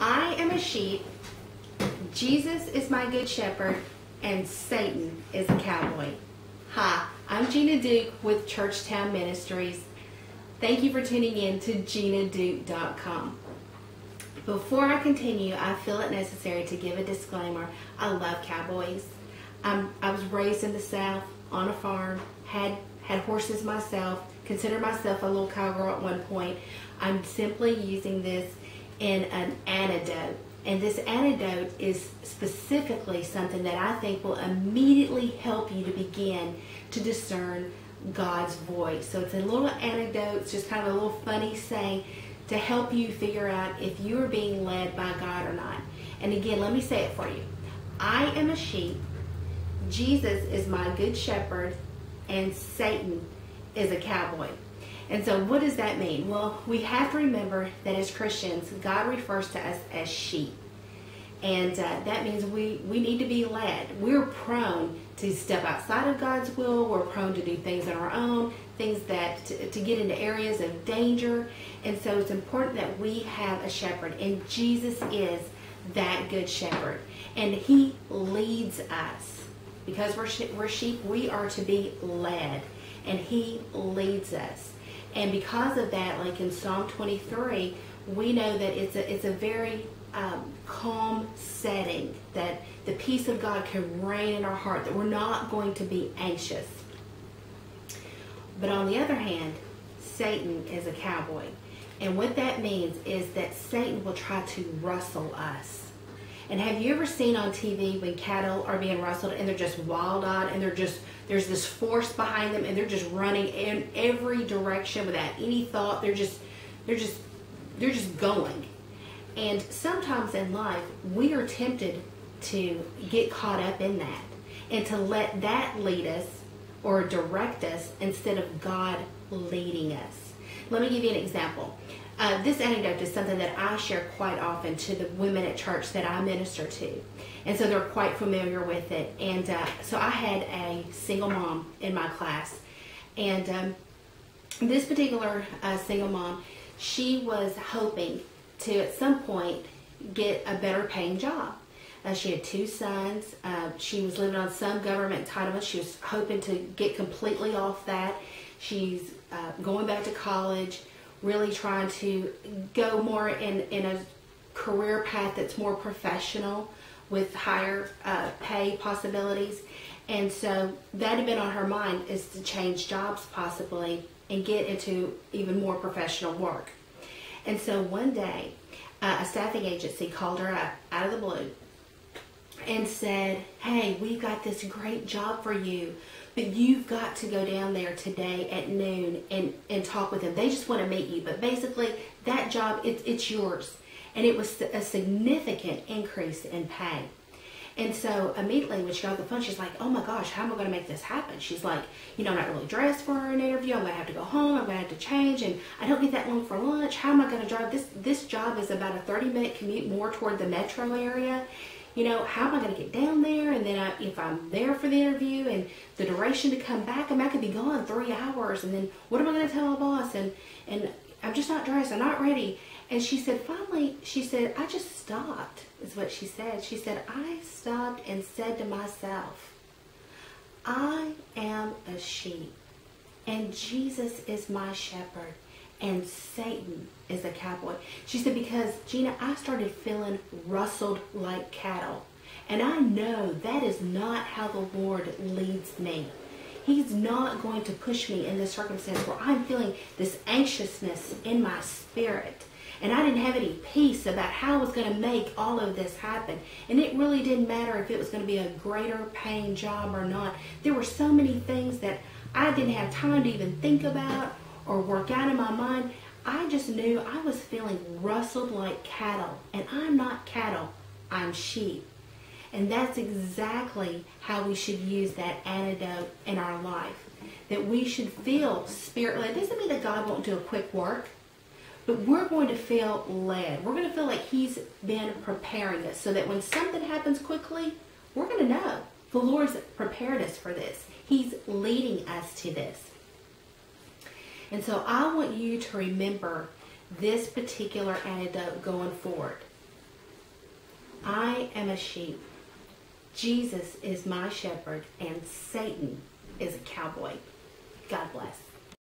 I am a sheep, Jesus is my good shepherd, and Satan is a cowboy. Hi, I'm Gina Duke with Churchtown Ministries. Thank you for tuning in to GinaDuke.com. Before I continue, I feel it necessary to give a disclaimer. I love cowboys. I was raised in the South on a farm, had horses myself, considered myself a little cowgirl at one point. I'm simply using this in an anecdote. And this anecdote is specifically something that I think will immediately help you to begin to discern God's voice. So it's a little anecdote, it's just kind of a little funny saying to help you figure out if you are being led by God or not. And again, let me say it for you. I am a sheep, Jesus is my good shepherd, and Satan is a cowboy. And so what does that mean? Well, we have to remember that as Christians, God refers to us as sheep. And that means we need to be led. We're prone to step outside of God's will. We're prone to do things on our own, things that to get into areas of danger. And so it's important that we have a shepherd. And Jesus is that good shepherd. And he leads us. Because we're sheep, we are to be led. And he leads us. And because of that, like in Psalm 23, we know that it's a very calm setting, that the peace of God can reign in our heart, that we're not going to be anxious. But on the other hand, Satan is a cowboy. And what that means is that Satan will try to rustle us. And have you ever seen on TV when cattle are being rustled and they're just wild-eyed and there's this force behind them and they're just running in every direction without any thought. They're just going. And sometimes in life we are tempted to get caught up in that and to let that lead us or direct us instead of God leading us. Let me give you an example. This anecdote is something that I share quite often to the women at church that I minister to. And so they're quite familiar with it. And so I had a single mom in my class. And this particular single mom, she was hoping to at some point get a better paying job. She had 2 sons. She was living on some government entitlement. She was hoping to get completely off that. She's going back to college, really trying to go more in a career path that's more professional with higher pay possibilities. And so that had been on her mind, is to change jobs possibly and get into even more professional work. And so one day, a staffing agency called her up out of the blue and said, hey, we've got this great job for you, but you've got to go down there today at noon and talk with them. They just want to meet you, but basically that job, it's yours. And it was a significant increase in pay. And so immediately when she got off the phone, she's like, oh my gosh, how am I going to make this happen? She's like, I'm not really dressed for an interview. I'm going to have to go home. I'm going to have to change, and I don't get that long for lunch. How am I going to drive? This job is about a 30-minute commute more toward the metro area. How am I going to get down there? And then if I'm there for the interview and the duration to come back, I could be gone 3 hours. And then what am I going to tell my boss? And I'm just not dressed. I'm not ready. And she said, finally, I just stopped, is what she said. She said, I stopped and said to myself, I am a sheep, and Jesus is my shepherd, and Satan is a cowboy. She said, because, Gina, I started feeling rustled like cattle. And I know that is not how the Lord leads me. He's not going to push me in this circumstance where I'm feeling this anxiousness in my spirit. And I didn't have any peace about how I was going to make all of this happen. And it really didn't matter if it was going to be a greater paying job or not. There were so many things that I didn't have time to even think about or work out in my mind. I just knew I was feeling rustled like cattle. And I'm not cattle, I'm sheep. And that's exactly how we should use that antidote in our life. That we should feel spirit-led. It doesn't mean that God won't do a quick work. But we're going to feel led. We're going to feel like he's been preparing us so that when something happens quickly, we're going to know the Lord's prepared us for this. He's leading us to this. And so I want you to remember this particular antidote going forward. I am a sheep. Jesus is my shepherd, and Satan is a cowboy. God bless.